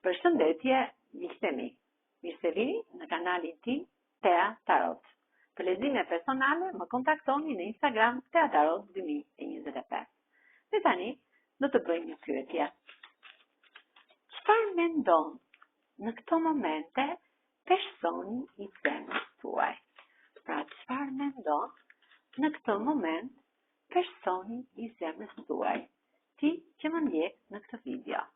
Përshëndetje, miqtë mi. Mirë se vini në kanalin tim Tea Tarot. Për lexime personale më kontaktoni në Instagram Tea Tarot 2025. Dhe tani do të bëjmë një pyetje. Çfarë mendon në këto momente personi i zemrës tuaj? Pra, çfarë mendon në këtë moment personi i zemrës tuaj? Ti që më ndjek në këtë video.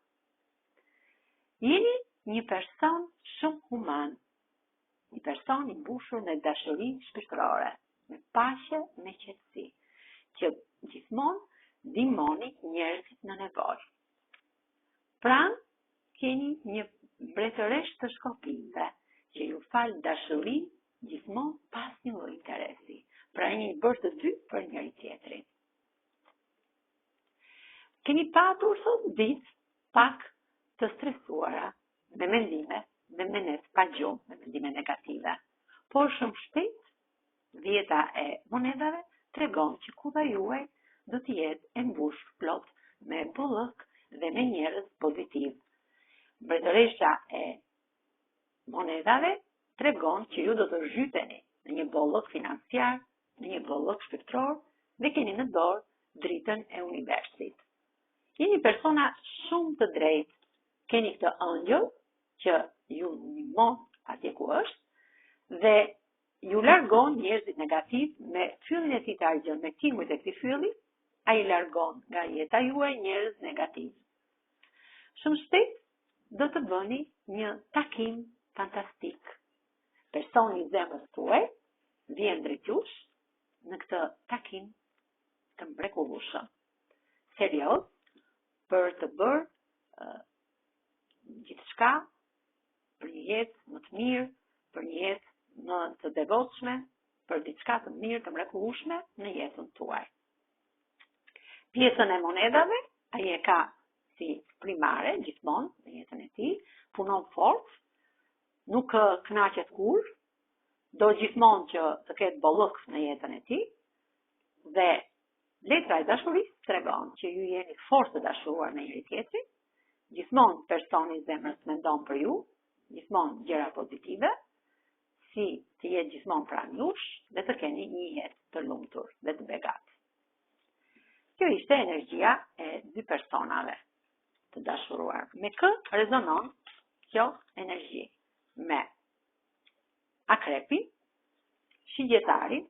Jeni një person shumë human, një person i mbushur me dashuri shpirtërore, me paqe, me qetësi, që gjithmonë ndihmoni njerëzit në nevojë. Pranë keni një mbretëresh të shkopimve, që ju fal dashuri gjithmonë pas një lloj interesi. Pra jeni bërë të dy për njëri tjetrin. Keni patur sot ditë pak të stresuara, me mendime, me menes pa gjumë, me mendime negative. Por shumë shpejt, dhjeta e monedave tregon që kuda juaj do të jetë e mbushur plot me bollëk dhe me njerëz pozitiv. Mbretëresha e monedave tregon që ju do të zhyteni në një bollëk financiar, në një bollëk shpirtëror dhe keni në dorë dritën e universit. Jeni persona shumë të drejtë. Keni këtë ëngjël që ju ndihmon atje ku është dhe ju largon njerëzit negativ me fyllin e tij të argjën, me timujt e këtij fylli, ai largon nga jeta juaj njerëz negativ. Shumë shpejt do të bëni një takim fantastik. Personi i zemrës tuaj vjen drejt jush në këtë takim të mrekullueshëm. Serioz, për të bërë gjithçka për një jetë më të mirë, për një jetë më të devotshme, për diçka të mirë, të mrekullueshme në jetën tuaj. Pjesën e monedave, ai e ka si primare gjithmonë në jetën e tij, punon fort, nuk kënaqet kurrë, do gjithmonë që të ketë bollëk në jetën e tij dhe letra e dashurisë tregon që ju jeni fort të dashuruar me njëri tjetrin. Gjithmonë personi i zemrës mendon për ju, gjithmonë gjëra pozitive, si të jetë gjithmonë pranë jush dhe të keni një jetë të lumtur dhe të begatë. Kjo ishte energjia e dy personave të dashuruar. Me kë rezonon kjo energji? Me akrepin, shigjetarin,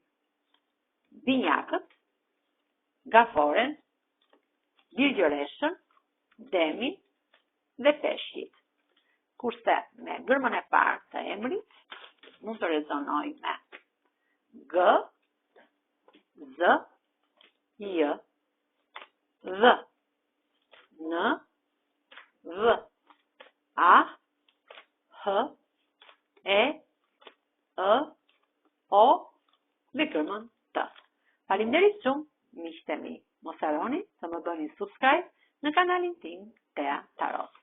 binjakët, gaforen, birgjëreshën, demin, dhe peshqit. Kurse me gërmën e parë të emrit mund të rezonoj me G, Z, J, Dh, N, V, A, H, E, O dhe gërmën T. Faleminderit shumë, miqtë e mi. Mos harroni të më bëni subscribe në kanalin tim Tea Tarot.